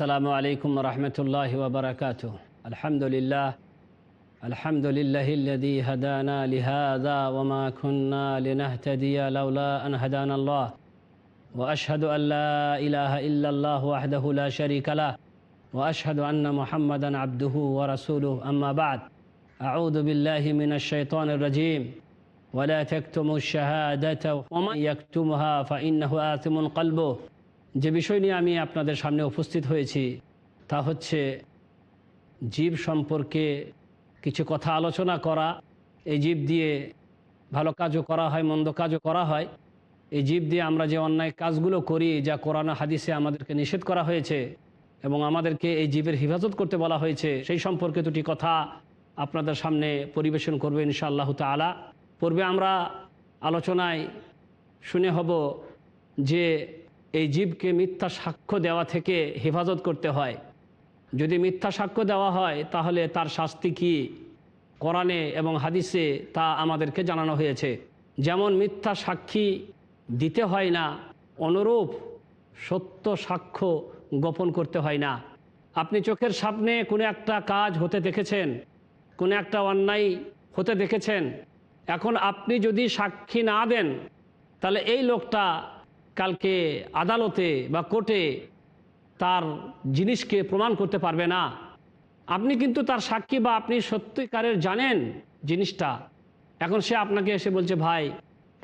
আসসালামু আলাইকুম রহমতুল্লাহি ওয়া বারাকাতুহু। আলহামদুলিল্লাহ আলহামদুলিল্লাহিল্লাযী হাদানা লিহাযা ওয়া মা কুন্না লিনাহতাদিয়া লাউলা আন হাদানাল্লাহ ওয়া আশহাদু আল লা ইলাহা ইল্লাল্লাহু ওয়াহদাহু লা শারীকা লাহু ওয়া আশহাদু আন্না মুহাম্মাদান আবদুহু ওয়া রাসূলুহু আম্মা বা'দ। আউযু বিল্লাহি মিনাশ শাইতানির রাজীম। ওয়া লা তাকতুমুশ শাহাদাতা ওয়া মান ইয়াকতুমহা ফাইন্নাহু আতিমুন কলবুহু। যে বিষয় নিয়ে আমি আপনাদের সামনে উপস্থিত হয়েছি তা হচ্ছে জীব সম্পর্কে কিছু কথা আলোচনা করা। এই জীব দিয়ে ভালো কাজও করা হয়, মন্দ কাজও করা হয়। এই জীব দিয়ে আমরা যে অন্যায় কাজগুলো করি, যা কোরআন হাদিসে আমাদেরকে নিষেধ করা হয়েছে এবং আমাদেরকে এই জীবের হিফাজত করতে বলা হয়েছে, সেই সম্পর্কে দুটি কথা আপনাদের সামনে পরিবেশন করবে ইনশাআল্লাহ তাআলা। পূর্বে আমরা আলোচনায় শুনে হব যে এই জীবকে মিথ্যা সাক্ষ্য দেওয়া থেকে হেফাজত করতে হয়। যদি মিথ্যা সাক্ষ্য দেওয়া হয় তাহলে তার শাস্তি কী কোরআনে এবং হাদিসে তা আমাদেরকে জানানো হয়েছে। যেমন মিথ্যা সাক্ষী দিতে হয় না, অনুরূপ সত্য সাক্ষ্য গোপন করতে হয় না। আপনি চোখের সামনে কোনো একটা কাজ হতে দেখেছেন, কোনো একটা অন্যায় হতে দেখেছেন, এখন আপনি যদি সাক্ষী না দেন তাহলে এই লোকটা কালকে আদালতে বা কোর্টে তার জিনিসকে প্রমাণ করতে পারবে না। আপনি কিন্তু তার সাক্ষী বা আপনি সত্যিকারের জানেন জিনিসটা, এখন সে আপনাকে এসে বলছে ভাই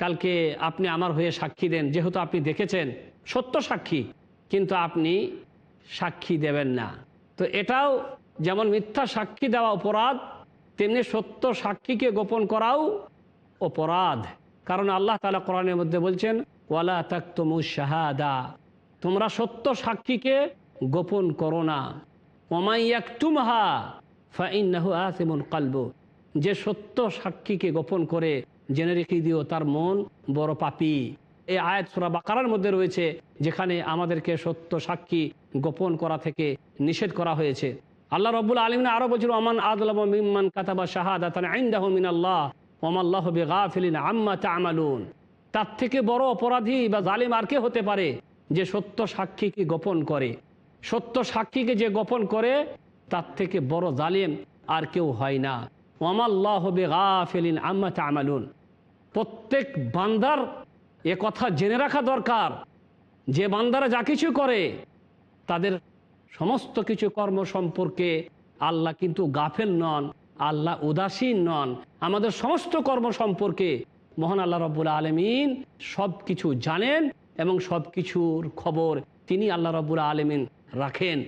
কালকে আপনি আমার হয়ে সাক্ষী দেন, যেহেতু আপনি দেখেছেন, সত্য সাক্ষী, কিন্তু আপনি সাক্ষী দেবেন না। তো এটাও যেমন মিথ্যা সাক্ষী দেওয়া অপরাধ, তেমনি সত্য সাক্ষীকে গোপন করাও অপরাধ। কারণ আল্লাহ তাআলা কোরআনের মধ্যে বলছেন ওয়ালা তাকতুমুশ শাহাদা, তোমরা সত্য সাক্ষীকে গোপন করো না। ওয়া মান ইয়াকতুমহা ফাইন্নাহু আতিমুন কলবুহু, যে সত্য সাক্ষীকে গোপন করে জেনে রেখে দিও তার মন বড় পাপী। এই আয়াত সূরা বাকারার মধ্যে রয়েছে, যেখানে আমাদেরকে সত্য সাক্ষী গোপন করা থেকে নিষেধ করা হয়েছে। আল্লাহ রাব্বুল আলামিন আরো বলেছেন ওমান আযলামু মিম্মান কাতাবা শাহাদাতান ইনদাহু মিনাল্লাহ ওয়া মাল্লাহু বিগাফিলিন আম্মা তা'মালুন। তার থেকে বড় অপরাধী বা জালিম আর কে হতে পারে যে সত্য সাক্ষীকে গোপন করে। সত্য সাক্ষীকে যে গোপন করে তার থেকে বড় জালিম আর কেউ হয় না। ওয়া মাল্লাহু বিগাফিলিন আম্মা তা'মালুন। প্রত্যেক বান্দার এ কথা জেনে রাখা দরকার যে বান্দারা যা কিছু করে তাদের সমস্ত কিছু কর্ম সম্পর্কে আল্লাহ কিন্তু গাফেল নন, আল্লাহ উদাসীন নন। আমাদের সমস্ত কর্ম সম্পর্কে মহান আল্লাহ রাব্বুল আলামিন সব কিছু জানেন এবং সব কিছুর খবর তিনি আল্লাহ রাব্বুল আলামিন রাখেন।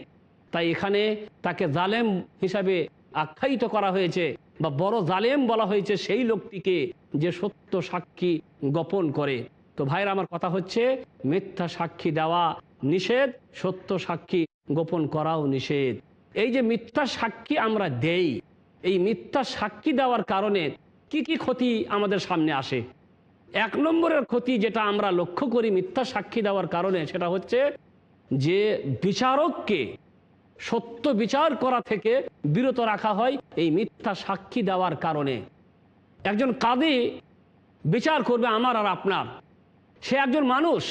তাই এখানে তাকে জালেম হিসাবে আখ্যায়িত করা হয়েছে বা বড় জালেম বলা হয়েছে সেই লোকটিকে যে সত্য সাক্ষী গোপন করে। তো ভাইরা, আমার কথা হচ্ছে মিথ্যা সাক্ষী দেওয়া নিষেধ, সত্য সাক্ষী গোপন করাও নিষেধ। এই যে মিথ্যা সাক্ষী আমরা দেই, এই মিথ্যা সাক্ষী দেওয়ার কারণে কি কি ক্ষতি আমাদের সামনে আসে। এক নম্বরের ক্ষতি যেটা আমরা লক্ষ্য করি মিথ্যা সাক্ষী দেওয়ার কারণে, সেটা হচ্ছে যে বিচারককে সত্য বিচার করা থেকে বিরত রাখা হয় এই মিথ্যা সাক্ষী দেওয়ার কারণে। একজন কাজী বিচার করবে আমার আর আপনার, সে একজন মানুষ,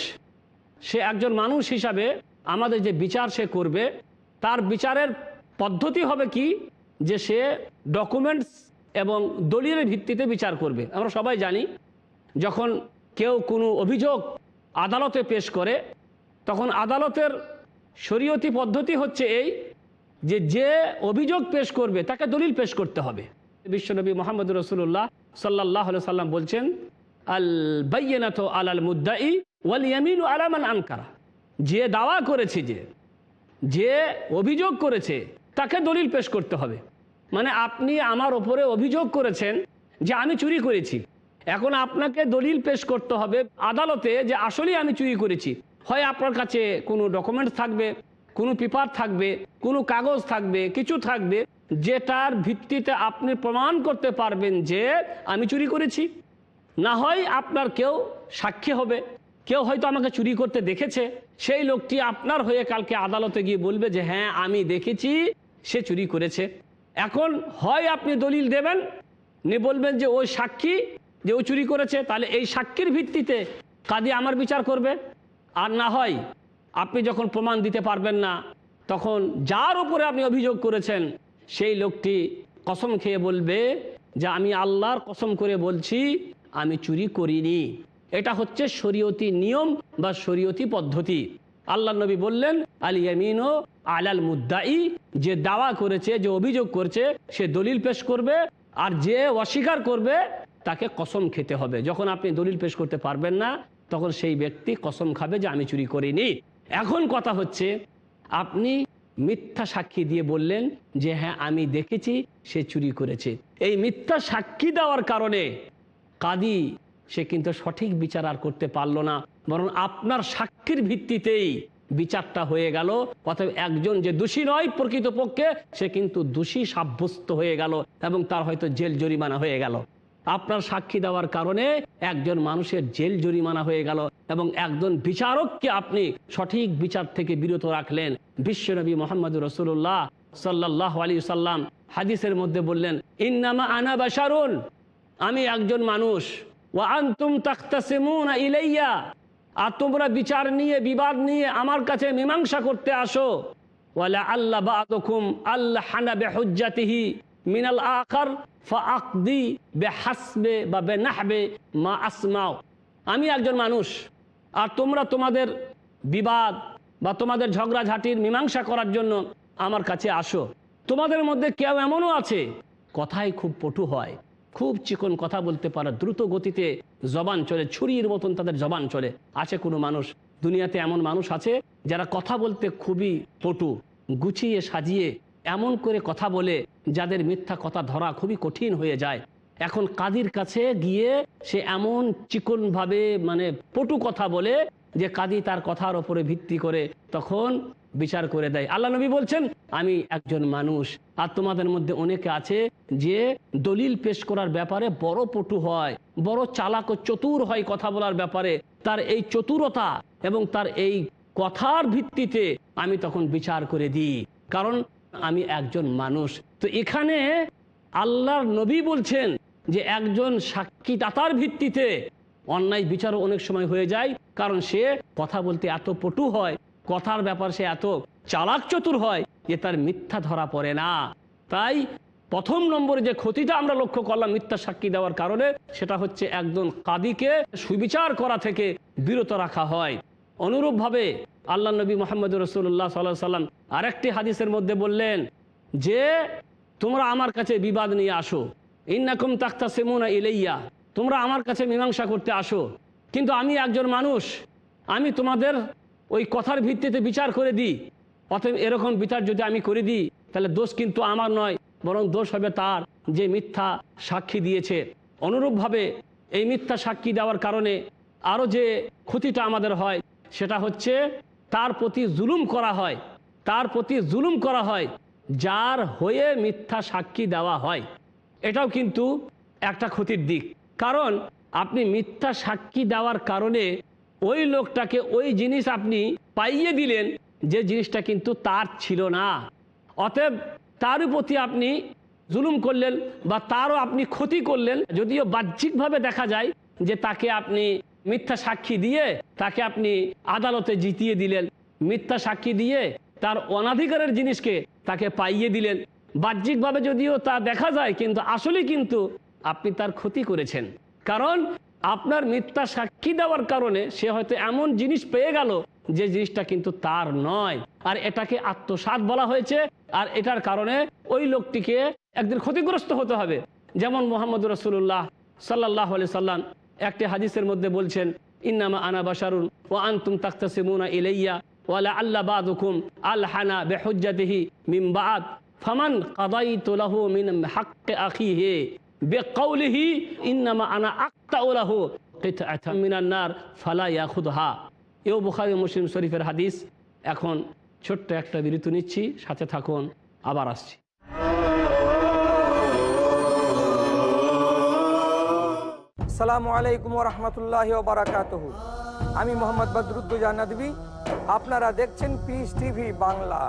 সে একজন মানুষ হিসাবে আমাদের যে বিচার সে করবে, তার বিচারের পদ্ধতি হবে কি যে সে ডকুমেন্টস এবং দলিলের ভিত্তিতে বিচার করবে। আমরা সবাই জানি যখন কেউ কোনো অভিযোগ আদালতে পেশ করে তখন আদালতের শরীয়তি পদ্ধতি হচ্ছে এই যে যে অভিযোগ পেশ করবে তাকে দলিল পেশ করতে হবে। বিশ্বনবী মুহাম্মদ রাসূলুল্লাহ সাল্লাল্লাহু আলাইহি সাল্লাম বলছেন আল বায়্যিনাতু আলাল মুদ্দাই ওয়াল ইয়ামিনু আলা মান আনকারা। যে দাওয়া করেছে, যে অভিযোগ করেছে তাকে দলিল পেশ করতে হবে। মানে আপনি আমার ওপরে অভিযোগ করেছেন যে আমি চুরি করেছি, এখন আপনাকে দলিল পেশ করতে হবে আদালতে যে আসলেই আমি চুরি করেছি। হয় আপনার কাছে কোনো ডকুমেন্টস থাকবে, কোনো পেপার থাকবে, কোনো কাগজ থাকবে, কিছু থাকবে যেটার ভিত্তিতে আপনি প্রমাণ করতে পারবেন যে আমি চুরি করেছি। না হয় আপনার কেউ সাক্ষী হবে, কেউ হয়তো আমাকে চুরি করতে দেখেছে, সেই লোকটি আপনার হয়ে কালকে আদালতে গিয়ে বলবে যে হ্যাঁ আমি দেখেছি সে চুরি করেছে। এখন হয় আপনি দলিল দেবেন, নিয়ে বলবেন যে ওই সাক্ষী যে ও চুরি করেছে, তাহলে এই সাক্ষীর ভিত্তিতে কাজী আমার বিচার করবে। আর না হয় আপনি যখন প্রমাণ দিতে পারবেন না, তখন যার উপরে আপনি অভিযোগ করেছেন সেই লোকটি কসম খেয়ে বলবে যে আমি আল্লাহর কসম করে বলছি আমি চুরি করিনি। এটা হচ্ছে শরীয়তি নিয়ম বা শরীয়তি পদ্ধতি। আল্লাহ নবী বললেন আল ইয়ামিনু আলাল মুদ্দাই, যে দাওয়া করেছে, যে অভিযোগ করছে সে দলিল পেশ করবে, আর যে অস্বীকার করবে তাকে কসম খেতে হবে। যখন আপনি দলিল পেশ করতে পারবেন না তখন সেই ব্যক্তি কসম খাবে যে আমি চুরি করিনি। এখন কথা হচ্ছে আপনি মিথ্যা সাক্ষী দিয়ে বললেন যে হ্যাঁ আমি দেখেছি সে চুরি করেছে। এই মিথ্যা সাক্ষী দেওয়ার কারণে কাদি সে কিন্তু সঠিক বিচার আর করতে পারলো না, বরং আপনার সাক্ষীর ভিত্তিতেই বিচারটা হয়ে গেল। অতএব একজন যে দোষী নয় প্রকৃতপক্ষে সে কিন্তু দোষী সাব্যস্ত হয়ে গেল এবং তার হয়তো জেল জরিমানা হয়ে গেল। আপনার সাক্ষী দেওয়ার কারণে একজন মানুষের জেল জরিমানা হয়ে গেল এবং একজন বিচারককে আপনি সঠিক বিচার থেকে বিরত রাখলেন। বিশ্বনবী মুহাম্মদুর রাসূলুল্লাহ সাল্লাল্লাহু আলাইহি সাল্লাম হাদিসের মধ্যে বললেন ইন্নামা আনা বাশারুন, আমি একজন মানুষ, ওয়া আনতুম তাখতাসিমুনা ইলাইয়া, আর তোমরা বিচার নিয়ে বিবাদ নিয়ে আমার কাছে মীমাংসা করতে আসো। ওয়ালা আল্লাহ বা'দুকুম আল্লাহানা বিহুজ্জাতিহি মিনাল আখার ফাআকদি বিহাসবে বা বিনাহবে মা আসমাউ। আমি একজন মানুষ আর তোমরা তোমাদের বিবাদ বা তোমাদের ঝগড়াঝাটির মীমাংসা করার জন্য আমার কাছে আসো। তোমাদের মধ্যে কেউ এমনও আছে কথাই খুব পটু হয়, খুব চিকন কথা বলতে পারে, দ্রুত গতিতে জবান চলে, ছুরির মতন তাদের জবান চলে। আছে কোনো মানুষ দুনিয়াতে এমন মানুষ আছে যারা কথা বলতে খুবই পটু, গুছিয়ে সাজিয়ে এমন করে কথা বলে যাদের মিথ্যা কথা ধরা খুবই কঠিন হয়ে যায়। এখন কাদির কাছে গিয়ে সে এমন চিকনভাবে মানে পটু কথা বলে যে কাদি তার কথার ওপরে ভিত্তি করে তখন বিচার করে দেয়। আল্লাহ নবী বলছেন আমি একজন মানুষ আর তোমাদের মধ্যে অনেকে আছে যে দলিল পেশ করার ব্যাপারে বড় পটু হয়, বড় চালাক ও চতুর হয় কথা বলার ব্যাপারে। তার এই চতুরতা এবং তার এই কথার ভিত্তিতে আমি তখন বিচার করে দিই, কারণ আমি একজন মানুষ। তো এখানে আল্লাহর নবী বলছেন যে একজন সাক্ষীদাতার ভিত্তিতে অন্যায় বিচারও অনেক সময় হয়ে যায়, কারণ সে কথা বলতে এত পটু হয়, কথার ব্যাপার সে এত চালাক চতুর হয় যে তার মিথ্যা ধরা পড়ে না। তাই প্রথম নম্বরে যে ক্ষতিটা আমরা লক্ষ্য করলাম মিথ্যা সাক্ষী দেওয়ার কারণে, সেটা হচ্ছে একজন কাদিকে সুবিচার করা থেকে বিরত রাখা হয়। অনুরূপভাবে আল্লাহ নবী মুহাম্মদুর রাসূলুল্লাহ সাল্লাল্লাহু আলাইহি ওয়াসাল্লাম আরেকটি হাদিসের মধ্যে বললেন যে তোমরা আমার কাছে বিবাদ নিয়ে আসো, ইন্নাকুম তাখতাসিমুনা ইলাইয়া, তোমরা আমার কাছে মীমাংসা করতে আসো, কিন্তু আমি একজন মানুষ, আমি তোমাদের ওই কথার ভিত্তিতে বিচার করে দিই। অতএব এরকম বিচার যদি আমি করে দিই তাহলে দোষ কিন্তু আমার নয়, বরং দোষ হবে তার যে মিথ্যা সাক্ষী দিয়েছে। অনুরূপভাবে এই মিথ্যা সাক্ষী দেওয়ার কারণে আরও যে ক্ষতিটা আমাদের হয় সেটা হচ্ছে তার প্রতি জুলুম করা হয়, তার প্রতি জুলুম করা হয় যার হয়ে মিথ্যা সাক্ষী দেওয়া হয়। এটাও কিন্তু একটা ক্ষতির দিক, কারণ আপনি মিথ্যা সাক্ষী দেওয়ার কারণে ওই লোকটাকে ওই জিনিস আপনি পাইয়ে দিলেন যে জিনিসটা কিন্তু তার ছিল না। অতএব তার প্রতি আপনি জুলুম করলেন বা তারও আপনি ক্ষতি করলেন। যদিও বাহ্যিকভাবে দেখা যায় যে তাকে আপনি মিথ্যা সাক্ষী দিয়ে তাকে আপনি আদালতে জিতিয়ে দিলেন, মিথ্যা সাক্ষী দিয়ে তার অনাধিকারের জিনিসকে তাকে পাইয়ে দিলেন। বাহ্যিকভাবে যদিও তা দেখা যায়, কিন্তু আসলে কিন্তু আপনি তার ক্ষতি করেছেন, কারণ আপনার মিথ্যা সাক্ষী দেওয়ার কারণে সে হয়তো এমন জিনিস পেয়ে গেল যে জিনিসটা কিন্তু তার নয়, আর এটাকে আত্মসাৎ বলা হয়েছে। আর এটার কারণে ওই লোকটিকে একদিন ক্ষতিগ্রস্ত হতে হবে। যেমন মুহাম্মদুর রাসূলুল্লাহ সাল্লাল্লাহু আলাইহি সাল্লাম একটি হাদিসের মধ্যে বলছেন ইন্নামা আনা বাশারুন ওয়া আনতুম তাখতাসিমুনা ইলাইয়া ওয়ালা আল্লা বা'দুকুম আলহানা বিহুজ্জাতিহি মিন বা'দ ফামান কাদাইতু লাহু মিন হাক্কি আখিহি বিকাউলিহি ইন্নামা আনা আক্তাউ লাহু কিতআতাম মিনান নার ফালা ইয়াখুদহা। এও বুখারী মুসলিম শরীফের হাদিস। এখন ছোট্ট একটা বিরতি নিচ্ছি, সাথে থাকুন, আবার আসছি। আসসালামু আলাইকুম ওয়া রাহমাতুল্লাহি ওয়া বারাকাতুহু। আমি মোহাম্মদ বদরুদ্দোজা নদভী, আপনারা দেখছেন পিস টিভি বাংলা।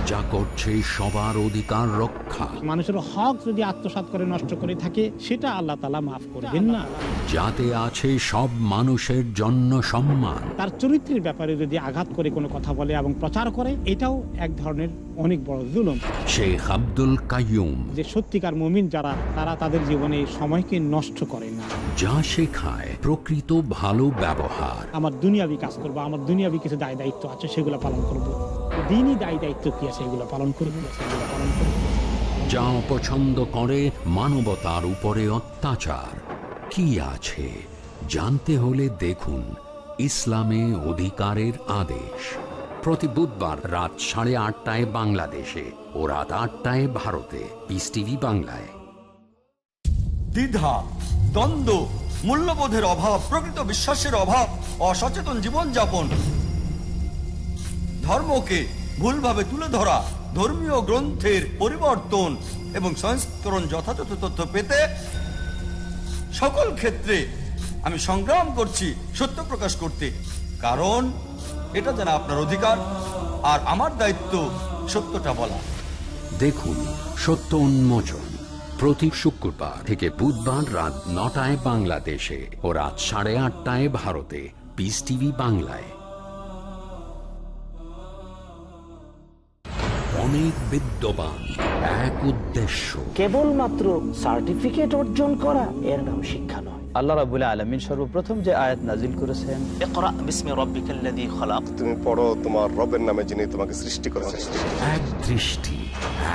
যা করছে সবার অধিকার রক্ষা। মানুষের হক যদি আত্মসাৎ করে নষ্ট করে থাকে, সেটা আল্লাহ তাআলা মাফ করবেন না। যাতে আছে সব মানুষের জন্য সম্মান। তার চরিত্রের ব্যাপারে যদি আঘাত করে কোনো কথা বলে এবং প্রচার করে, এটাও এক ধরনের অনেক বড় জুলুম। শেখ আব্দুল কাইয়ুম। যে সত্যিকার মুমিন যারা, তারা তাদের জীবনে সময়কে নষ্ট করে না। যা শেখায় প্রকৃত ভালো ব্যবহার। আমার দুনিয়াবি কাজ করবো, আমার দুনিয়াবি কিছু দায় দায়িত্ব আছে, সেগুলো পালন করবো। দিনই দায় দায়িত্ব কি আছে, এগুলো পালন করবো। যা অপছন্দ করে মানবতার উপরে অত্যাচার কি আছে জানতে হলে দেখুন ইসলামে অধিকারের আদেশ, প্রতি বুধবার রাত 8:30 বাংলাদেশে ও রাত 8টায় ভারতে। পিস টিভি বাংলায়। দ্বিধা, দ্বন্দ্ব, মূল্যবোধের অভাব, প্রকৃত বিশ্বাসের অভাব, অসচেতন জীবনযাপন, ধর্মকে ভুলভাবে তুলে ধরা, ধর্মীয় গ্রন্থের পরিবর্তন এবং সংস্করণ যথাযথ তথ্য পেতে সকল ক্ষেত্রে আমি সংগ্রাম করছি সত্য প্রকাশ করতে, কারণ এটা যেন আপনার অধিকার আর আমার দায়িত্ব সত্যটা বলা। দেখুন সত্য উন্মোচন প্রতি শুক্রবার থেকে বুধবার রাত 9টায় বাংলাদেশে ও রাত 8:30 ভারতে। পিস টিভি বাংলায়। অনেক বিদ্যমান এক উদ্দেশ্য, কেবলমাত্র সার্টিফিকেট অর্জন করা, এর নাম শিক্ষা নয়। আল্লাহ রাব্বুল আলামিন সর্বপ্রথম যে আয়াত নাজিল করেছেন, ইকরা বিসমি রাব্বিকাল্লাযী খালাক, তুমি পড়ো তোমার রবের নামে যিনি তোমাকে সৃষ্টি করেছেন। এক দৃষ্টি,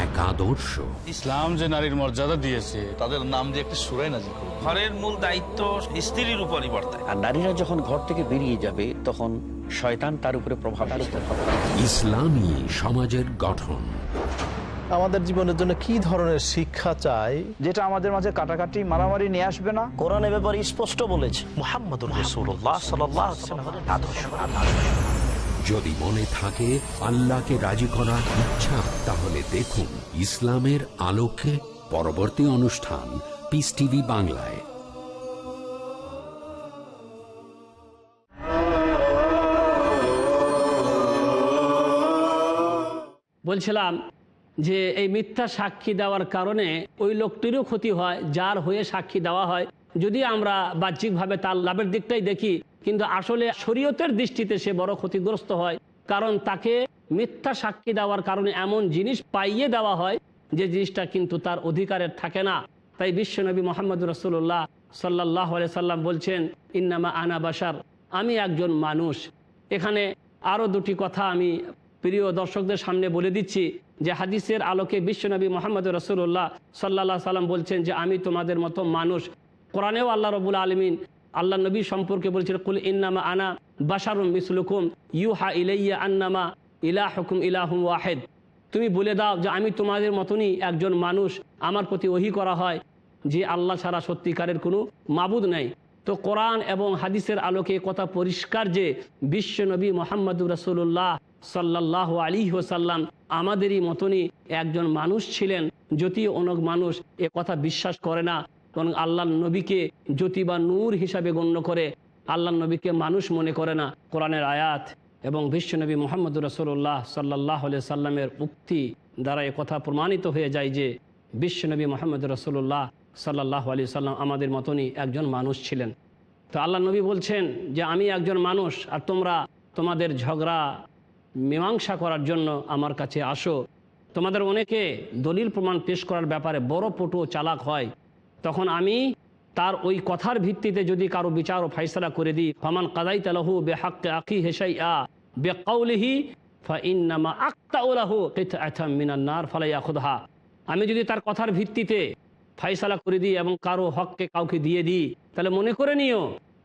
এক আদর্শ। ইসলাম যে নারীর মর্যাদা দিয়েছে, তাদের নাম দিয়ে একটি সূরা নাজিল করেছেন। ঘরের মূল দায়িত্ব স্ত্রীর উপরই বর্তায়। আর নারীরা যখন ঘর থেকে বেরিয়ে যাবে, তখন শয়তান তার উপরে প্রভাব ফেলতে হবে। ইসলামী সমাজের গঠন। আমাদের জীবনের জন্য কি ধরনের শিক্ষা চাই, যেটা আমাদের মাঝে কাটাকাটি মারামারি নিয়ে আসবে না? কোরআন এ ব্যাপারে স্পষ্ট বলেছে, মুহাম্মদুর রাসূলুল্লাহ সাল্লাল্লাহু আলাইহি ওয়াসাল্লামের আদর্শ। যদি মনে থাকে আল্লাহকে রাজি করার ইচ্ছা, তাহলে দেখুন ইসলামের আলোকে পরবর্তী অনুষ্ঠান পিস টিভি বাংলায়। বলছিলাম যে এই মিথ্যা সাক্ষী দেওয়ার কারণে ওই লোকটিরও ক্ষতি হয় যার হয়ে সাক্ষী দেওয়া হয়। যদি আমরা বাহ্যিকভাবে তার লাভের দিকটাই দেখি, কিন্তু আসলে শরীয়তের দৃষ্টিতে সে বড় ক্ষতিগ্রস্ত হয়, কারণ তাকে মিথ্যা সাক্ষী দেওয়ার কারণে এমন জিনিস পাইয়ে দেওয়া হয় যে জিনিসটা কিন্তু তার অধিকারের থাকে না। তাই বিশ্বনবী মুহাম্মদ রাসূলুল্লাহ সাল্লাল্লাহু আলাইহি সাল্লাম বলছেন, ইন্নামা আনা বাশার, আমি একজন মানুষ। এখানে আরও দুটি কথা আমি প্রিয় দর্শকদের সামনে বলে দিচ্ছি যে হাদিসের আলোকে বিশ্বনবী মুহাম্মদ রাসূলুল্লাহ সাল্লাল্লাহু আলাইহি সাল্লাম বলছেন যে আমি তোমাদের মতো মানুষ। কোরআনেও আল্লাহ রাব্বুল আলামিন আল্লাহ নবী সম্পর্কে বলছেন, কুল ইন্নামা আনা বাশারুম মিসলুকুম ইউহা ইলাইয়া আন্নামা ইলাহুকুম ইলাহুম ওয়াহিদ। তুমি বলে দাও যে আমি তোমাদের মতনই একজন মানুষ, আমার প্রতি ওহী করা হয় যে আল্লাহ ছাড়া সত্যিকারের কোনো মাবুদ নেই। তো কোরআন এবং হাদিসের আলোকে কথা পরিষ্কার যে বিশ্বনবী মুহাম্মদুর রাসূলুল্লাহ সাল্লাল্লাহু আলাইহি ওয়াসাল্লাম আমাদেরই মতনই একজন মানুষ ছিলেন। যদিও অনেক মানুষ এ কথা বিশ্বাস করে না, কারণ আল্লাহ নবীকে জ্যোতি বা নূর হিসাবে গণ্য করে, আল্লাহ নবীকে মানুষ মনে করে না। কোরআনের আয়াত এবং বিশ্বনবী মুহাম্মদুর রাসূলুল্লাহ সাল্লাল্লাহু আলাইহি সাল্লামের উক্তি দ্বারা এ কথা প্রমাণিত হয়ে যায় যে বিশ্বনবী মুহাম্মদুর রাসূলুল্লাহ সাল্লাল্লাহু আলাইহি সাল্লাম আমাদের মতনই একজন মানুষ ছিলেন। তো আল্লাহ নবী বলছেন যে আমি একজন মানুষ, আর তোমরা তোমাদের ঝগড়া মীমাংসা করার জন্য আমার কাছে আসো। তোমাদের অনেকে দলিল প্রমাণ পেশ করার ব্যাপারে বড় পটু চালাক হয়, তখন আমি তার ওই কথার ভিত্তিতে যদি কারো বিচার ও ফাইসলা করে দিই, ফামান কাদাইতা লাহু বিহাক্কি আখিহি শাইআ বিকাউলিহি ফাইন্নামা আকতাউ লাহু কিতআতাম মিনান নার ফালা ইয়াখুযহা। আমি যদি তার কথার ভিত্তিতে ফাইসলা করে দিই এবং কারো হককে কাউকে দিয়ে দিই, তাহলে মনে করে নিও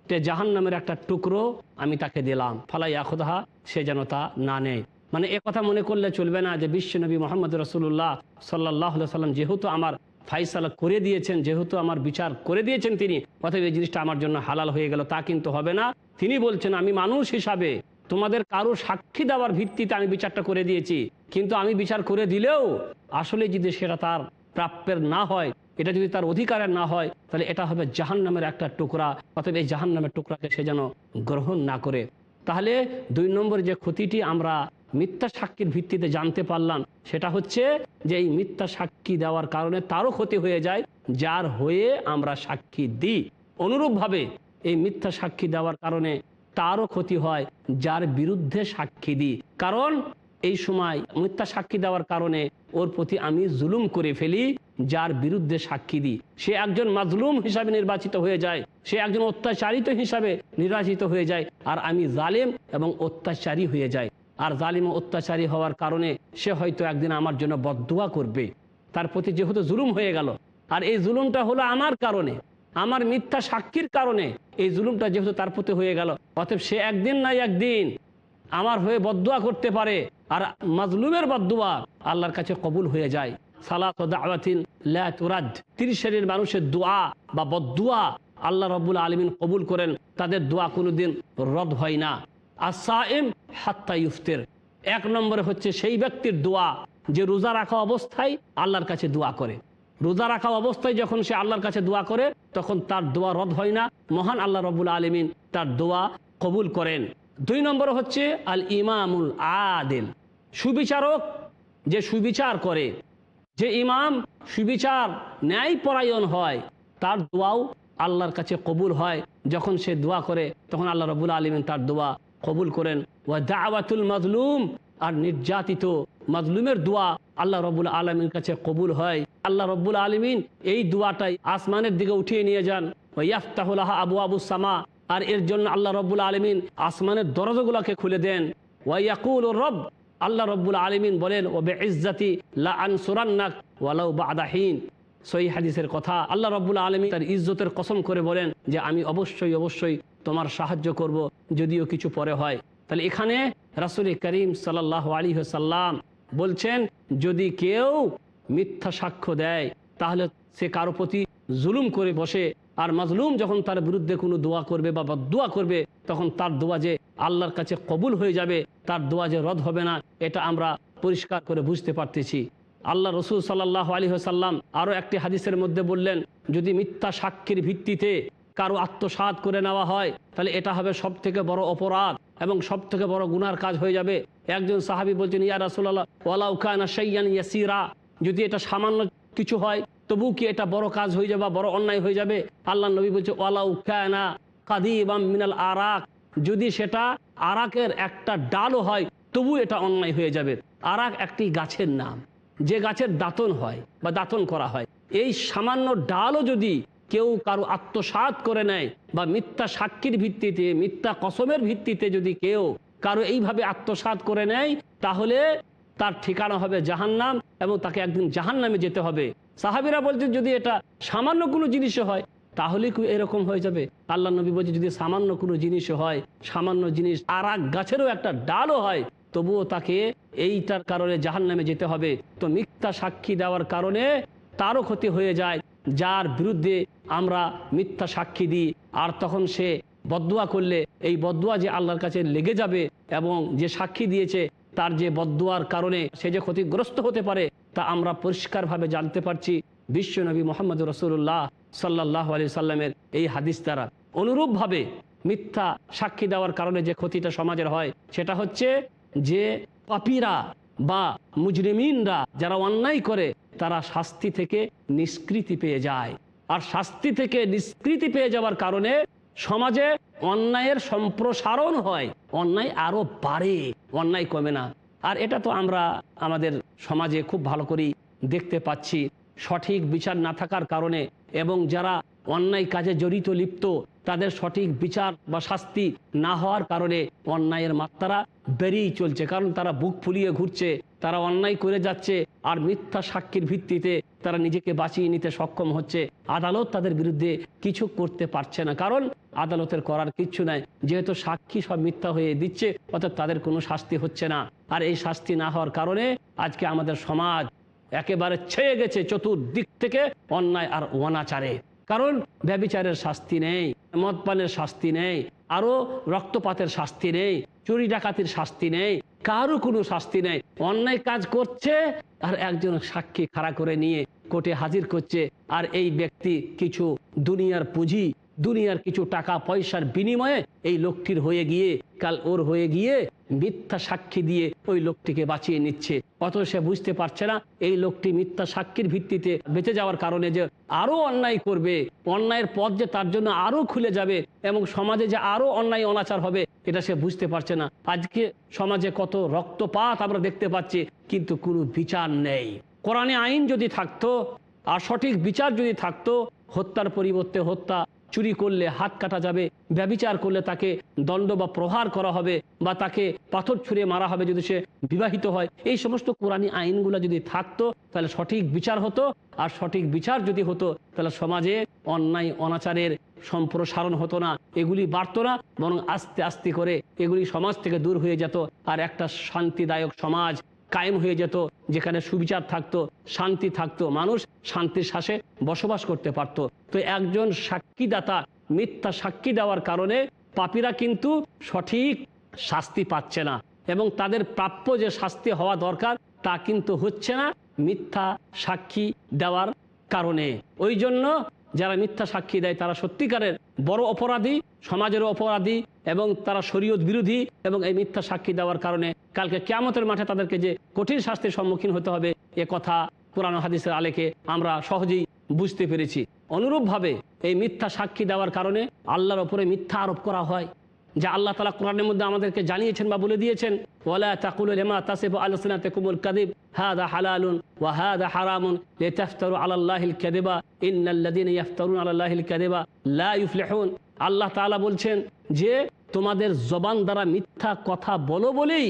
যে জাহান্নামের একটা টুকরো আমি তাকে দিলাম, ফালা ইয়াখুযহা, সে যেন তা না নেয়। মানে এ কথা মনে করলে চলবে না যে বিশ্বনবী মুহাম্মদ রাসূলুল্লাহ সাল্লাল্লাহু আলাইহি সাল্লাম যেহেতু আমার ফাইসালা করে দিয়েছেন, যেহেতু আমার বিচার করে দিয়েছেন তিনি, অতএব এই জিনিসটা আমার জন্য হালাল হয়ে গেল, তা কিন্তু হবে না। তিনি বলছেন আমি মানুষ হিসাবে তোমাদের কারো সাক্ষী দেওয়ার ভিত্তিতে আমি বিচারটা করে দিয়েছি, কিন্তু আমি বিচার করে দিলেও আসলে যদি সেটা তার প্রাপ্যের না হয়, এটা যদি তার অধিকারের না হয়, তাহলে এটা হবে জাহান্নামের একটা টুকরা। অতএব এই জাহান্নামের টুকরাকে সে যেন গ্রহণ না করে। তাহলে 2 নম্বর যে ক্ষতিটি আমরা মিথ্যা সাক্ষীর ভিত্তিতে জানতে পারলাম সেটা হচ্ছে যে এই মিথ্যা সাক্ষী দেওয়ার কারণে তারও ক্ষতি হয়ে যায় যার হয়ে আমরা সাক্ষী দিই। অনুরূপভাবে এই মিথ্যা সাক্ষী দেওয়ার কারণে তারও ক্ষতি হয় যার বিরুদ্ধে সাক্ষী দিই। কারণ এই সময় মিথ্যা সাক্ষী দেওয়ার কারণে ওর প্রতি আমি জুলুম করে ফেলি, যার বিরুদ্ধে সাক্ষী দিই সে একজন মাজলুম হিসাবে নির্বাচিত হয়ে যায়, সে একজন অত্যাচারিত হিসাবে নির্বাচিত হয়ে যায়, আর আমি জালেম এবং অত্যাচারী হয়ে যাই। আর জালিম ও অত্যাচারী হওয়ার কারণে সে হয়তো একদিন আমার জন্য বদদুয়া করবে, তার প্রতি যেহেতু জুলুম হয়ে গেল। আর এই জুলুমটা হলো আমার কারণে, আমার মিথ্যা সাক্ষীর কারণে এই জুলুমটা যেহেতু তার প্রতি হয়ে গেল, অতএব সে একদিন না একদিন আমার হয়ে বদদুয়া করতে পারে। আর মাজলুমের বদদুয়া আল্লাহর কাছে কবুল হয়ে যায়। সালাত দাওয়াতিন লা তুরাদ, 30 শ্রেণীর মানুষের দোয়া বা বদদুয়া আল্লাহ রাব্বুল আলামিন কবুল করেন, তাদের দোয়া কোনোদিন রদ হয় না। as-সাইম হাত্তা ইফতির, 1 নম্বরে হচ্ছে সেই ব্যক্তির দোয়া যে রোজা রাখা অবস্থায় আল্লাহর কাছে দোয়া করে। রোজা রাখা অবস্থায় যখন সে আল্লাহর কাছে দোয়া করে তখন তার দোয়া রদ হয় না, মহান আল্লাহ রাব্বুল আলামিন তার দোয়া কবুল করেন। 2 নম্বরে হচ্ছে আল ইমামুল আদিল, সুবিচারক যে সুবিচার করে, যে ইমাম সুবিচার ন্যায়পরায়ণ হয় তার দোয়াও আল্লাহর কাছে কবুল হয়। যখন সে দোয়া করে তখন আল্লাহ রাব্বুল আলামিন তার দোয়া কবুল করেন। ওয়া দাওয়াতুল মাজলুম, আর নির্যাতিত মাজলুমের দোয়া আল্লাহ রাব্বুল আলামিনের কাছে কবুল হয়। আল্লাহ রাব্বুল আলামিন এই দোয়াটাই আসমানের দিকে উঠিয়ে নিয়ে যান। ওয়া ইয়াফতাহু লাহা আবওয়াবুস সামা, আর এর জন্য আল্লাহ রাব্বুল আলামিন আসমানের দরজাগুলোকে খুলে দেন। ওয়া ইয়াকুলুর রব, আল্লাহ রাব্বুল আলামিন বলেন ওয়া বিইজ্জাতি লা আনসুরান্নাক ওয়ালাউ বা'দা হিন। সহিহ হাদিসের কথা, আল্লাহ রাব্বুল আলামিন তার ইজ্জতের কসম করে বলেন যে আমি অবশ্যই অবশ্যই তোমার সাহায্য করব যদিও কিছু পরে হয়। তাহলে এখানে রাসূল করিম সাল্লাল্লাহু আলাইহি ওয়াসাল্লাম বলছেন যদি কেউ মিথ্যা সাক্ষ্য দেয় তাহলে সে কারো প্রতি জুলুম করে বসে, আর মাজলুম যখন তার বিরুদ্ধে কোনো দোয়া করবে বা বদদুয়া করবে তখন তার দোয়া যে আল্লাহর কাছে কবুল হয়ে যাবে, তার দোয়া যে রদ হবে না, এটা আমরা পরিষ্কার করে বুঝতে পারতেছি। আল্লাহ রসুল সাল্লাল্লাহু আলাইহি ওয়াসাল্লাম আরও একটি হাদিসের মধ্যে বললেন যদি মিথ্যা সাক্ষীর ভিত্তিতে কারো আত্মসাৎ করে নেওয়া হয় তাহলে এটা হবে সব থেকে বড় অপরাধ এবং সব থেকে বড় গুনার কাজ হয়ে যাবে। একজন সাহাবী বলছেন ইয়া রাসূলুল্লাহ ওয়ালাউ কানা শাইয়ান ইয়াসিরা, যদি এটা সামান্য কিছু হয় তবু কি এটা বড় কাজ হয়ে যাবে, বড় অন্যায় হয়ে যাবে? আল্লাহ নবী বলছে ওয়ালাউ কানা কাদিবাম মিনাল আরাক, যদি সেটা আরাকের একটা ডালও হয় তবু এটা অন্যায় হয়ে যাবে। আরাক একটি গাছের নাম, যে গাছের দাতন হয় বা দাতন করা হয়। এই সামান্য ডালও যদি কেউ কারো আত্মসাৎ করে নেয় বা মিথ্যা সাক্ষীর ভিত্তিতে মিথ্যা কসমের ভিত্তিতে যদি কেউ কারো এইভাবে আত্মসাৎ করে নেয় তাহলে তার ঠিকানা হবে জাহান্নাম এবং তাকে একদিন জাহান্নামে যেতে হবে। সাহাবীরা বলছেন যদি এটা সামান্য কোনো জিনিসও হয় তাহলে কি এরকম হয়ে যাবে? আল্লাহ নবী বলছে যদি সামান্য কোনো জিনিসও হয়, সামান্য জিনিস আরাক গাছেরও একটা ডালও হয় তবুও তাকে এইটার কারণে জাহান্নামে যেতে হবে। তো মিথ্যা সাক্ষী দেওয়ার কারণে তারও ক্ষতি হয়ে যায় যার বিরুদ্ধে আমরা মিথ্যা সাক্ষী দিই, আর তখন সে বদদুয়া করলে এই বদদুয়া যে আল্লাহর কাছে লেগে যাবে এবং যে সাক্ষী দিয়েছে তার যে বদদুয়ার কারণে সে যে ক্ষতিগ্রস্ত হতে পারে তা আমরা পরিষ্কারভাবে জানতে পারছি বিশ্বনবী মুহাম্মদ রাসূলুল্লাহ সাল্লাল্লাহু আলাইহি সাল্লামের এই হাদিস দ্বারা। অনুরূপভাবে মিথ্যা সাক্ষী দেওয়ার কারণে যে ক্ষতিটা সমাজের হয় সেটা হচ্ছে যে পাপীরা বা মুজরিমিনরা যারা অন্যায় করে তারা শাস্তি থেকে নিষ্কৃতি পেয়ে যায়, আর শাস্তি থেকে নিষ্কৃতি পেয়ে যাওয়ার কারণে সমাজে অন্যায়ের সম্প্রসারণ হয়, অন্যায় আরো বাড়ে, অন্যায় কমে না। আর এটা তো আমরা আমাদের সমাজে খুব ভালো করেই দেখতে পাচ্ছি। সঠিক বিচার না থাকার কারণে এবং যারা অন্যায় কাজে জড়িত লিপ্ত তাদের সঠিক বিচার বা শাস্তি না হওয়ার কারণে অন্যায়ের মাত্রা বেড়েই চলছে, কারণ তারা বুক ফুলিয়ে ঘুরছে, তারা অন্যায় করে যাচ্ছে আর মিথ্যা সাক্ষীর ভিত্তিতে তারা নিজেকে বাঁচিয়ে নিতে সক্ষম হচ্ছে। আদালত তাদের বিরুদ্ধে কিছু করতে পারছে না, কারণ আদালতের করার কিচ্ছু নাই, যেহেতু সাক্ষী সব মিথ্যা হয়ে দিচ্ছে অর্থাৎ তাদের কোনো শাস্তি হচ্ছে না। আর এই শাস্তি না হওয়ার কারণে আজকে আমাদের সমাজ একেবারে ছেয়ে গেছে চতুর্দিক থেকে অন্যায় আর অনাচারে। কারণ ব্যভিচারের শাস্তি নেই, মদপানের শাস্তি নেই, আরো রক্তপাতের শাস্তি নেই, চুরি ডাকাতির শাস্তি নেই, কারো কোনো শাস্তি নেই। অন্যায় কাজ করছে আর একজন সাক্ষী খাড়া করে নিয়ে কোর্টে হাজির করছে, আর এই ব্যক্তি কিছু দুনিয়ার পুঁজি দুনিয়ার কিছু টাকা পয়সার বিনিময়ে এই লোকটির হয়ে গিয়ে কাল ওর হয়ে গিয়ে মিথ্যা সাক্ষী দিয়ে ওই লোকটিকে বাঁচিয়ে নিচ্ছে। অথচ সে বুঝতে পারছে না এই লোকটি মিথ্যা সাক্ষীর ভিত্তিতে বেঁচে যাওয়ার কারণে যে আরো অন্যায় করবে, অন্যায়ের পথ যে তার জন্য আরো খুলে যাবে এবং সমাজে যে আরো অন্যায় অনাচার হবে এটা সে বুঝতে পারছে না। আজকে সমাজে কত রক্তপাত আমরা দেখতে পাচ্ছি, কিন্তু কোনো বিচার নেই। কোরআনে আইন যদি থাকতো আর সঠিক বিচার যদি থাকতো, হত্যার পরিবর্তে হত্যা, চুরি করলে হাত কাটা যাবে, ব্যভিচার করলে তাকে দণ্ড বা প্রহার করা হবে, বা তাকে পাথর ছুঁড়ে মারা হবে যদি সে বিবাহিত হয়। এই সমস্ত কোরআনী আইনগুলো যদি থাকতো তাহলে সঠিক বিচার হতো। আর সঠিক বিচার যদি হতো তাহলে সমাজে অন্যায় অনাচারের সম্প্রসারণ হতো না, এগুলি বাড়তো না, বরং আস্তে আস্তে করে এগুলি সমাজ থেকে দূর হয়ে যেত। আর একটা শান্তিদায়ক সমাজ কায়েম হয়ে যেত, যেখানে সুবিচার থাকতো, শান্তি থাকতো, মানুষ শান্তির শ্বাসে বসবাস করতে পারত। তো একজন সাক্ষীদাতা মিথ্যা সাক্ষী দেওয়ার কারণে পাপীরা কিন্তু সঠিক শাস্তি পাচ্ছে না, এবং তাদের প্রাপ্য যে শাস্তি হওয়া দরকার তা কিন্তু হচ্ছে না মিথ্যা সাক্ষী দেওয়ার কারণে। ওই জন্য যারা মিথ্যা সাক্ষী দেয় তারা সত্যিকারের বড় অপরাধী, সমাজের অপরাধী, এবং তারা শরীয়ত বিরোধী। এবং এই মিথ্যা সাক্ষী দেওয়ার কারণে কালকে কিয়ামতের মাঠে তাদেরকে যে কঠিন শাস্তির সম্মুখীন হতে হবে এ কথা কোরআন ও হাদিসের আলেকে আমরা সহজেই বুঝতে পেরেছি। অনুরূপভাবে এই মিথ্যা সাক্ষী দেওয়ার কারণে আল্লাহর ওপরে মিথ্যা আরোপ করা হয়, যা আল্লাহ তাআলা কোরআনের মধ্যে আমাদেরকে জানিয়েছেন বা বলে দিয়েছেন, ওয়ালা তাকুলু লিমা তাসিফু আলসিনাতুকুমুল কাযিব হাযা হালালুন ওয়া হাযা হারামুন লিতাফতারু আলাল্লাহিল কাযিবা ইন্নাল্লাযীনা ইফতারুনা আলাল্লাহিল কাযিবা লা ইফলিহুন। আল্লাহ তাআলা বলছেন যে তোমাদের জবান দ্বারা মিথ্যা কথা বলো বলেই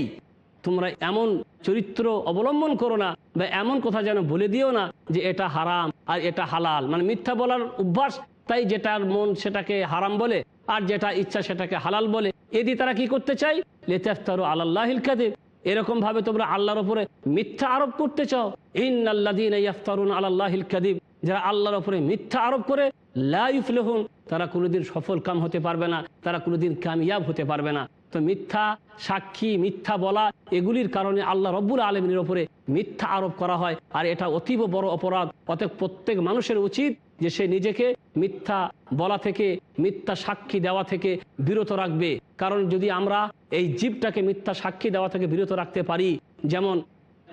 তোমরা এমন চরিত্র অবলম্বন করো না, বা এমন কথা যেন বলে দিও না যে এটা হারাম আর এটা হালাল। মানে মিথ্যা বলার অভ্যাস, তাই যেটার মন সেটাকে হারাম বলে আর যেটা ইচ্ছা সেটাকে হালাল বলে। এদি তারা কি করতে চাই? লিতাফতারু আলাল্লাহিল কাযিব, এরকম ভাবে তোমরা আল্লাহর উপরে মিথ্যা আরোপ করতে চাও। ইন্নাল্লাযীনা ইফতারুনা আলাল্লাহিল কাযিব, যারা আল্লাহর উপরে মিথ্যা আরোপ করে, লা ইফলিহুন, তারা কোনোদিন সফল কাম হতে পারবে না, তারা কোনোদিন কামিয়াব হতে পারবে না। তো মিথ্যা সাক্ষী, মিথ্যা বলা, এগুলির কারণে আল্লাহ রব্বুল আলামিনের উপরে মিথ্যা আরোপ করা হয়, আর এটা অতীব বড় অপরাধ। অতএব প্রত্যেক মানুষের উচিত যে সে নিজেকে মিথ্যা বলা থেকে, মিথ্যা সাক্ষী দেওয়া থেকে বিরত রাখবে। কারণ যদি আমরা এই জীবটাকে মিথ্যা সাক্ষী দেওয়া থেকে বিরত রাখতে পারি, যেমন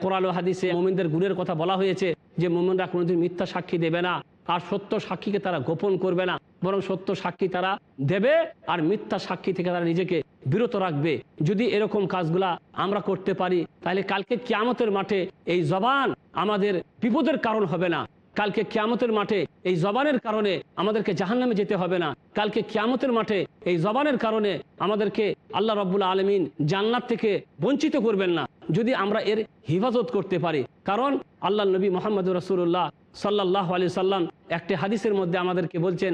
কোরআন ও হাদিসে মুমিনদের গুণের কথা বলা হয়েছে যে মুমিনরা কোনোদিন মিথ্যা সাক্ষী দেবে না, আর সত্য সাক্ষীকে তারা গোপন করবে না, বরং সত্য সাক্ষী তারা দেবে, আর মিথ্যা সাক্ষী থেকে তারা নিজেকে বিরত রাখবে। যদি এরকম কাজগুলা আমরা করতে পারি তাহলে কালকে কিয়ামতের মাঠে এই জবান আমাদের বিপদের কারণ হবে না। কালকে কিয়ামতের মাঠে এই জবানের কারণে আমাদেরকে জাহান্নামে যেতে হবে না। কালকে কিয়ামতের মাঠে এই জবানের কারণে আমাদেরকে আল্লাহ রাব্বুল আলামিন জান্নাত থেকে বঞ্চিত করবেন না, যদি আমরা এর হিফাজত করতে পারি। কারণ আল্লাহ নবী মুহাম্মদুর রাসূলুল্লাহ সাল্লাল্লাহু আলাইহি সাল্লাম একটি হাদিসের মধ্যে আমাদেরকে বলছেন,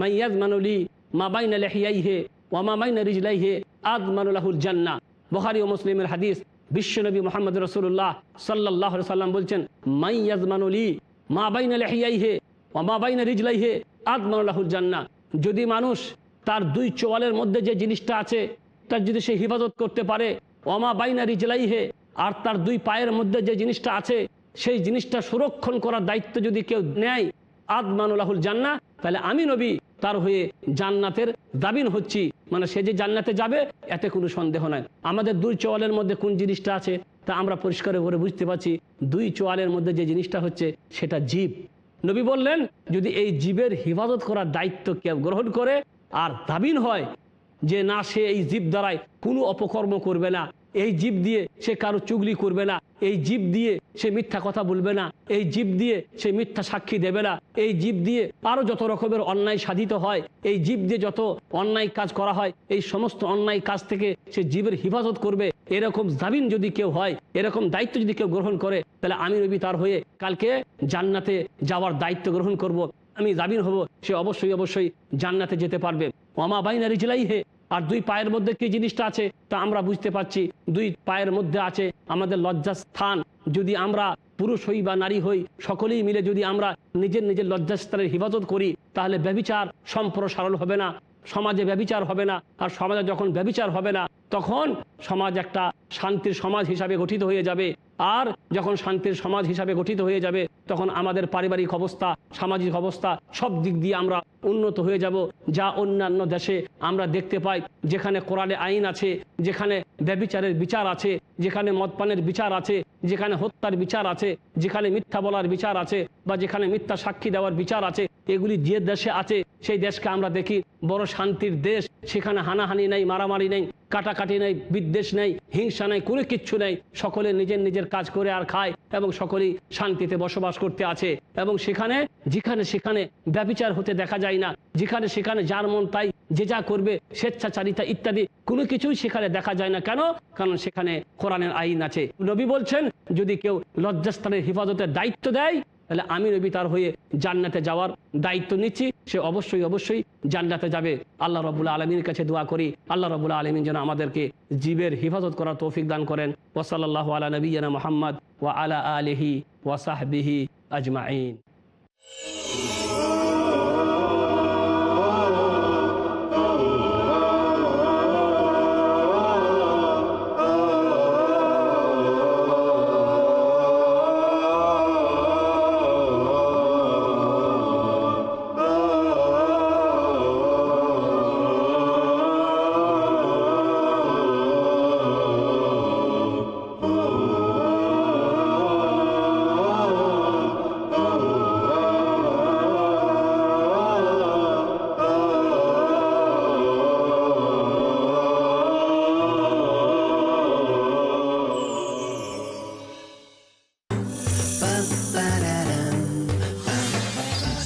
মাইয়াজমানুলি মা বাইনা লিহিয়াইহি ওয়া মা বাইনা রিজলাইহি আযমানু লাহুল জান্নাহ। বুখারী ও মুসলিমের হাদিস। বিশ্বনবী মুহাম্মদুর রাসূলুল্লাহ সাল্লাল্লাহু আলাইহি সাল্লাম বলছেন, মাইয়াজমানুলি মা বাইনা লিহিয়াইহি ওয়া মা বাইনা রিজলাইহি আযমানু লাহুল জান্নাহ। যদি মানুষ তার দুই চোয়ালের মধ্যে যে জিনিসটা আছে তার যদি সে হিফাজত করতে পারে, ওয়া মা বাইনা রিজলাইহি, আর তার দুই পায়ের মধ্যে যে জিনিসটা আছে সেই জিনিসটা সুরক্ষণ করার দায়িত্ব যদি কেউ নেয়, আযমানু লাহুল জান্নাহ, তাহলে আমি নবী তার হয়ে জান্নাতের দাবিন হচ্ছি। মানে সে যে জান্নাতে যাবে এতে কোনো সন্দেহ নাই। আমাদের দুই চোয়ালের মধ্যে কোন জিনিসটা আছে তা আমরা পরিষ্কার করে বুঝতে পারছি। দুই চোয়ালের মধ্যে যে জিনিসটা হচ্ছে সেটা জীব। নবী বললেন যদি এই জীবের হিফাজত করার দায়িত্ব কেউ গ্রহণ করে আর দাবিন হয় যে না সে এই জীব দ্বারাই কোনো অপকর্ম করবে না, এই জীব দিয়ে সে কারো চুগলি করবে না, এই জীব দিয়ে সে মিথ্যা কথা বলবে না, এই জীব দিয়ে সে মিথ্যা সাক্ষী দেবে না, এই জীব দিয়ে আরো যত রকমের অন্যায় সাধিত হয়, এই জীব দিয়ে যত অন্যায় কাজ করা হয়, এই সমস্ত অন্যায় কাজ থেকে সে জীবের হিফাজত করবে, এরকম জামিন যদি কেউ হয়, এরকম দায়িত্ব যদি কেউ গ্রহণ করে, তাহলে আমি নবী তার হয়ে কালকে জান্নাতে যাওয়ার দায়িত্ব গ্রহণ করব, আমি জামিন হব, সে অবশ্যই অবশ্যই জান্নাতে যেতে পারবে। ওয়া মা বাইনা রিজলাইহি, আর দুই পায়ের মধ্যে কি জিনিসটা আছে তা আমরা বুঝতে পারছি। দুই পায়ের মধ্যে আছে আমাদের লজ্জাস্থান। যদি আমরা পুরুষ হই বা নারী হই, সকলেই মিলে যদি আমরা নিজের নিজের লজ্জাস্থানের হিফাজত করি, তাহলে ব্যভিচার সম্প্রসারণ হবে না, সমাজে ব্যভিচার হবে না। আর সমাজে যখন ব্যভিচার হবে না তখন সমাজ একটা শান্তির সমাজ হিসাবে গঠিত হয়ে যাবে। আর যখন শান্তির সমাজ হিসাবে গঠিত হয়ে যাবে তখন আমাদের পারিবারিক অবস্থা, সামাজিক অবস্থা সব দিক দিয়ে আমরা উন্নত হয়ে যাব। যা অন্যান্য দেশে আমরা দেখতে পাই, যেখানে কোরআনে আইন আছে, যেখানে ব্যভিচারের বিচার আছে, যেখানে মদপানের বিচার আছে, যেখানে হত্যার বিচার আছে, যেখানে মিথ্যা বলার বিচার আছে, বা যেখানে মিথ্যা সাক্ষী দেওয়ার বিচার আছে, এগুলি যে দেশে আছে সেই দেশকে আমরা দেখি বড় শান্তির দেশ। সেখানে হানাহানি নেই, মারামারি নেই, কাটাকাটি নেই, বিদ্বেষ নেই, হিংসা নেই, কোনো কিচ্ছু নেই। সকলে নিজের নিজের কাজ করে আর খায় এবং সকলেই শান্তিতে বসবাস করতে আছে। এবং সেখানে সেখানে ব্যভিচার হতে দেখা যায় না, যেখানে সেখানে যার মন তাই যে যা করবে, স্বেচ্ছাচারিতা ইত্যাদি কোনো কিছুই সেখানে দেখা যায় না। কেন? কারণ সেখানে কোরআনের আইন আছে। নবী বলছেন, যদি কেউ লজ্জাস্থানের হিফাজতের দায়িত্ব দেয়, তাহলে আমি নবী তার হয়ে জান্নাতে যাওয়ার দায়িত্ব নিচ্ছি, সে অবশ্যই জান্নাতে যাবে। আল্লাহ রাব্বুল আলামিনের কাছে দোয়া করি, আল্লাহ রাব্বুল আলামিন যেন আমাদেরকে জীবের হিফাজত করার তৌফিক দান করেন। ওয়া সাল্লাল্লাহু আলা নবিয়িনা মুহাম্মদ ওয়া আলা আলিহি ওয়া সাহবিহি আজমাইন।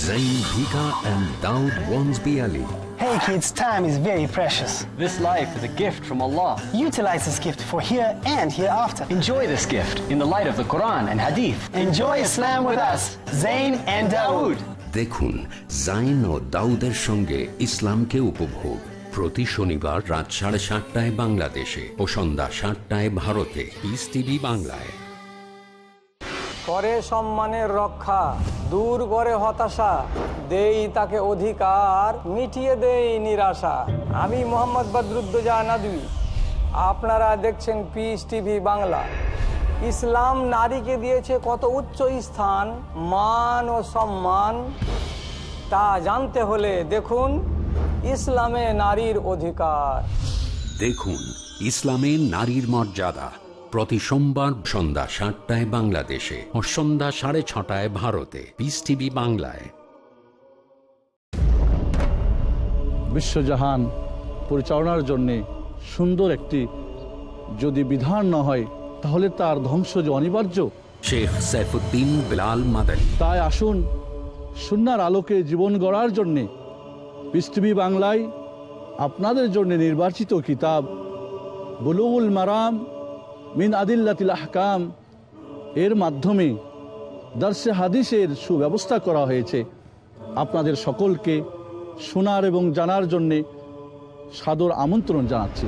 Zain Bhika and Daud Wansby Ali. Hey kids, time is very precious. This life is a gift from Allah. Utilize this gift for here and hereafter. Enjoy this gift in the light of the Quran and Hadith. Enjoy Islam with us, Zain and Daud. দেখুন জাইন ও দাউদের সঙ্গে ইসলামকে উপভোগ প্রতি শনিবার রাত 7:30 বাংলাদেশে ও সন্ধ্যা 7টায় ভারতে। পিস টিভি বাংলায়। করে সম্মানের রক্ষা, দূর করে হতাশা, দেই তাকে অধিকার, মিটিয়ে দেই নিরাশা। আমি মোহাম্মদ বদরুদ্দোজা নদভী, আপনারা দেখছেন পিস টিভি বাংলা। ইসলাম নারীকে দিয়েছে কত উচ্চ স্থান, মান ও সম্মান, তা জানতে হলে দেখুন ইসলামে নারীর অধিকার। দেখুন ইসলামে নারীর মর্যাদা প্রতি সোমবার সন্ধ্যা 7টায় বাংলাদেশে ও সন্ধ্যা 6:30 ভারতে। পিস টিভি বাংলায়। বিশ্বজাহান পরিচালনার জন্যে সুন্দর একটি যদি বিধান না হয়, তাহলে তার ধ্বংস যে অনিবার্য। শেখ সাইফুদ্দিন বিলাল মাদানী। তাই আসুন সুন্নাহর আলোকে জীবন গড়ার জন্যে পিস টিভি বাংলায় আপনাদের জন্য নির্বাচিত কিতাব বুলুগুল মারাম মিন আদিল্লাতিল আহকাম এর মাধ্যমে দর্শে হাদিসের সুব্যবস্থা করা হয়েছে। আপনাদের সকলকে শোনার এবং জানার জন্যে সাদর আমন্ত্রণ জানাচ্ছি।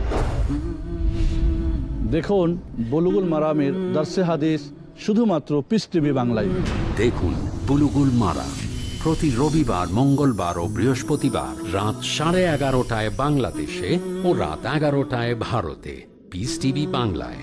দেখুন বুলুগুল মারামের দর্শে হাদিস শুধুমাত্র পিস টিভি বাংলায়। দেখুন বুলুগুল মারাম প্রতি রবিবার, মঙ্গলবার ও বৃহস্পতিবার রাত 11:30টায় বাংলাদেশে ও রাত 11টায় ভারতে। পিস টিভি বাংলায়।